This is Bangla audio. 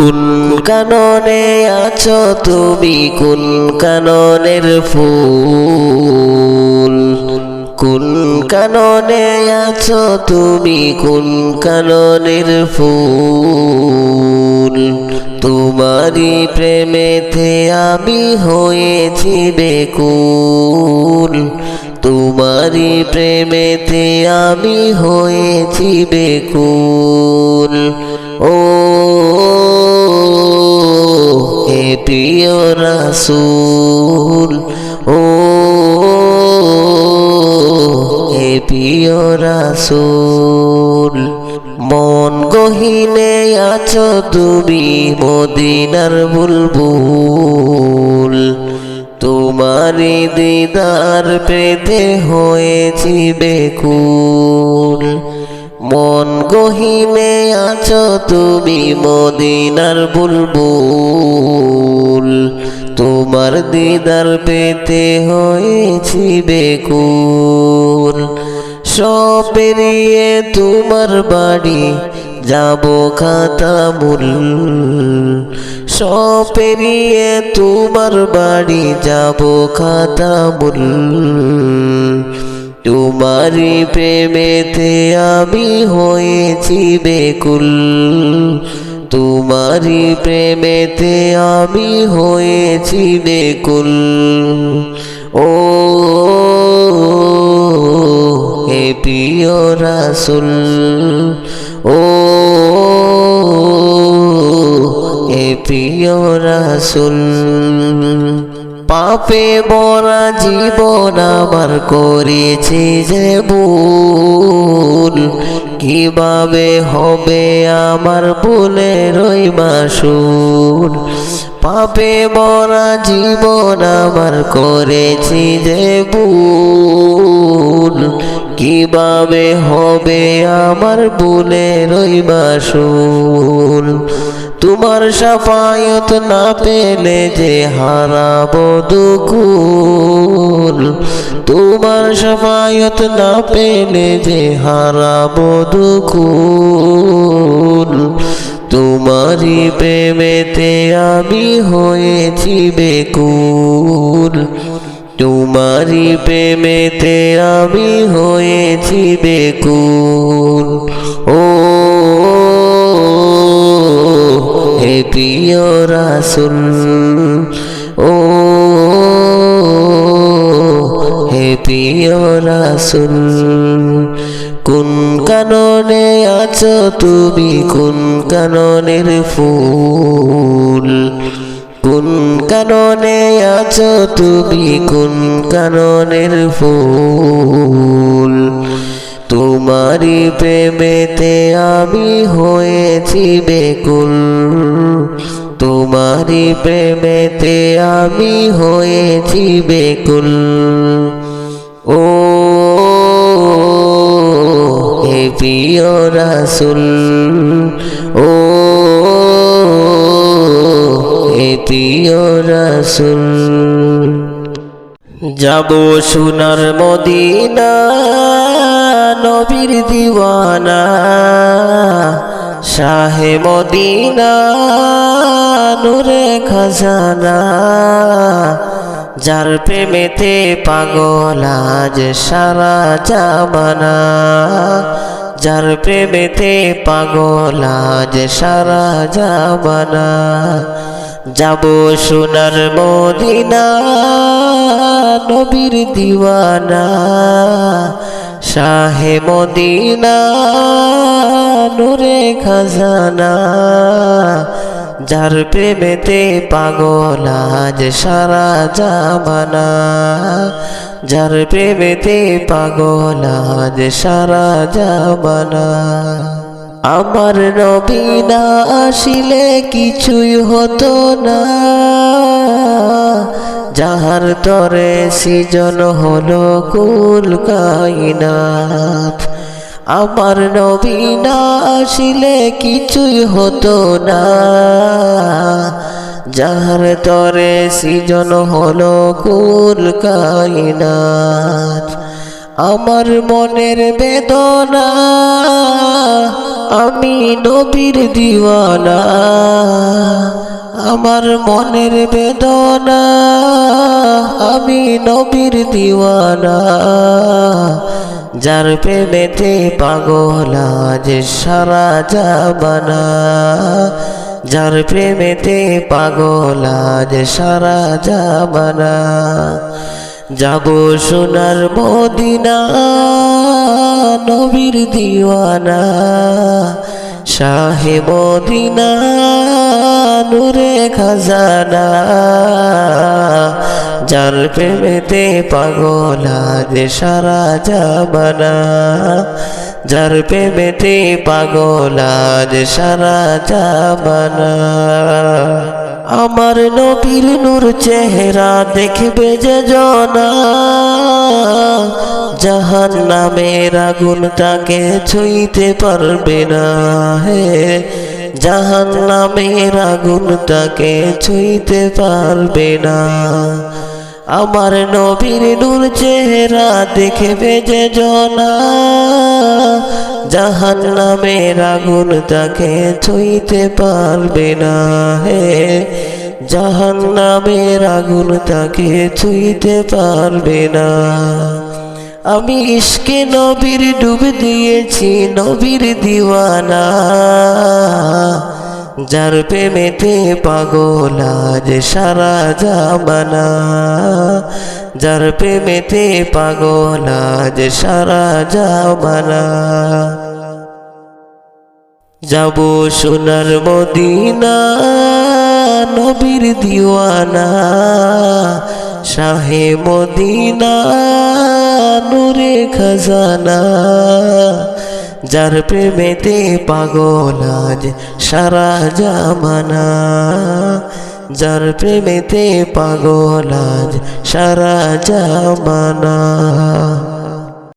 কোন কাননে আছো তুমি, কোন কাননের ফুল? কোন কাননে আছো তুমি, কোন কাননের ফুল? তোমারি প্রেমেতে আমি হয়েছি বেকুল, তোমারি প্রেমেতে আমি হয়েছি বেকুল। ও হে প্রিয় রাসূল, ও হে প্রিয় রাসূল। মন গহীনে আছো তুমি মদিনার বুলবুল, তোমারি দিদার পেতে হয়েছি বেকুল। মন গহীনে আছো তুমি মদিনার বুলবুল, তোমার দিদার পেতে হয়েছি বেকুল। সব পেরিয়ে তোমার বাড়ি যাব খাতামুল, সব পেরিয়ে তোমার বাড়ি যাব খাতামুল। তোমারি প্রেমেতে আমি হয়েছি বেকুল, তোমারি প্রেমেতে আমি হয়েছি বেকুল। ও হে প্রিয় রাসূল, ও হে প্রিয় রাসূল। পাপে ভরা জীবন আমার করেছি যে ভুল, কিভাবে হবে আমার ভুলের ওই মাসুল? পাপে ভরা জীবন আমার করেছি যে ভুল, কিভাবে হবে আমার ভুলের ওই মাসুল? তোমার শাফায়াত না পেলে যে হারাবো দুকুল, তোমার শাফায়াত না পেলে যে হারাবো দুকুল। তোমারি প্রেমেতে আমি হয়েছি বেকুল, তোমারি প্রেমেতে আমি হয়েছি বেকুল। ও হে প্রিয় রাসূল, ও হে প্রিয় রাসূল। কোন কাননে আছো তুমি, কোন কাননের ফুল? কোন কাননে আছো তুমি, কোন কাননের ফুল? তোমারি প্রেমেতে আমি হয়েছি বেকুল, তোমারি প্রেমেতে আমি হয়েছি বেকুল। ও হে প্রিয় রাসূল, ও হে প্রিয় রাসূল। যাব সোনার মদিনা, নবীর দিওয়ানা, শাহে মদিনা, নূরে খাজানা। যার প্রেমেতে পাগল আজ সারা জামানা, যার প্রেমেতে পাগল আজ সারা জামানা। যাব সোনার মদিনা, নবীর দিওয়ানা, শাহে মদিনা, নূরে খাজানা। যার প্রেমেতে পাগল আজ সারা জামানা, যার প্রেমেতে পাগল আজ সারা জামানা। আমার নবী না আসিলে কিছুই হতো না, যাহার তরে সৃজন হলো কুল কায়নাত। আমার নবী না আসিলে কিছুই হতো না, যাহার তরে সৃজন হলো কুল কায়নাত। আমার মনের বেদনা আমি নবীর দিওয়ানা, আমার মনের বেদনা। আমি নবীর দিওয়ানা, যার প্রেমেতে পাগল আজ সারা জামানা। যার প্রেমেতে পাগল আজ সারা জামানা। যাব সোনার মদিনা, নবীর দিওয়ানা। শাহে মদিনা, নূরে খাজানা। যার প্রেমেতে পাগল আজ সারা জামানা। যার প্রেমেতে পাগল আজ সারা জামানা। আমার নবীর নূর চেহারা দেখবে যে জনা, জাহান্নামের আগুন তাকে ছুঁইতে পারবে না। হে জাহান্নামের আগুন তাকে ছুঁইতে পারবে না। আমার নবীর নূর চেহারা দেখবে যে জনা, জাহান্নামের আগুন তাকে ছুঁইতে পারবে না। হে জাহান্নামের আগুন তাকে ছুঁইতে পারবে না। আমি ইশকে নবীর ডুব দিয়েছি, নবীর দিওয়ানা। যার প্রেমেতে পাগল আজ সারা জামানা। যার প্রেমেতে পাগল আজ সারা জামানা। যাব সোনার মদিনা, নবীর দিওয়ানা। শাহে মদিনা, নূরে খাজানা। যার প্রেমেতে পাগল আজ সারা জামানা। যার প্রেমেতে পাগল আজ সারা জামানা।